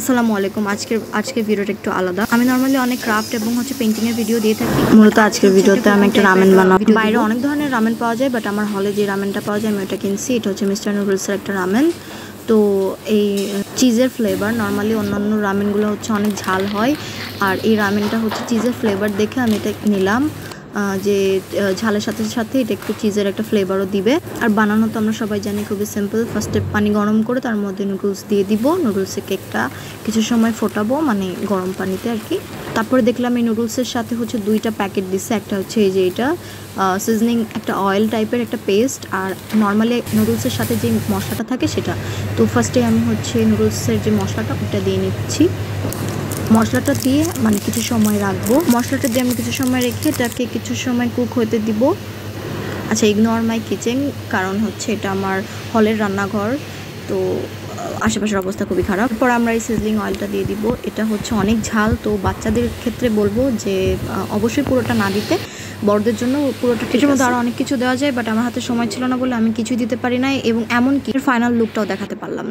আসসালামু আলাইকুম। আজকের ভিডিওটা একটু আলাদা। আমি নরমালি অনেক ক্রাফট এবং পেইন্টিং এর ভিডিও দিয়ে থাকি। মূলত আজকের ভিডিওতে আমি একটা রামেন বানাবো। বাইরে অনেক ধরনের রামেন পাওয়া যায়, বাট আমার হলে যে রামেনটা পাওয়া যায় আমি ওটা কিনছি। এটা হচ্ছে মিস্টার নুডলসের একটা রামেন। তো এই চিজের ফ্লেভার, নর্মালি অন্যান্য রামেনগুলো হচ্ছে অনেক ঝাল হয়, আর এই রামেনটা হচ্ছে চিজের ফ্লেভার দেখে আমি এটা নিলাম, যে ঝালের সাথে সাথে এটা একটু চিজের একটা ফ্লেভারও দিবে। আর বানানো তো আমরা সবাই জানি খুবই সিম্পল। ফার্স্টে পানি গরম করে তার মধ্যে নুডলস দিয়ে দিব। নুডলসের কেকটা কিছু সময় ফোটাবো, মানে গরম পানিতে আর কি। তারপরে দেখলাম এই নুডলসের সাথে হচ্ছে 2টা প্যাকেট দিচ্ছে। একটা হচ্ছে এই যে এটা সিজনিং একটা অয়েল টাইপের একটা পেস্ট, আর নর্মালি নুডলসের সাথে যে মশলাটা থাকে সেটা। তো ফার্স্টে আমি হচ্ছে নুডলসের যে মশলাটা ওটা দিয়ে নিচ্ছি। মশলাটা দিয়ে মানে কিছু সময় রাখবো। মশলাটা দিয়ে আমি কিছু সময় রেখে এটাকে কিছু সময় কুক হতে দিব। আচ্ছা, ইগনোর মাই কিচেন, কারণ হচ্ছে এটা আমার হলের রান্নাঘর, তো আশেপাশের অবস্থা খুবই খারাপ। এরপর আমরা এই সিজলিং অয়েলটা দিয়ে দিব। এটা হচ্ছে অনেক ঝাল, তো বাচ্চাদের ক্ষেত্রে বলবো যে অবশ্যই পুরোটা না দিতে, বড়দের জন্য পুরোটা। এটার মধ্যে আরও অনেক কিছু দেওয়া যায়, বাট আমার হাতে সময় ছিল না বলে আমি কিছুই দিতে পারি নাই, এবং এমনকি ফাইনাল লুকটাও দেখাতে পারলাম না।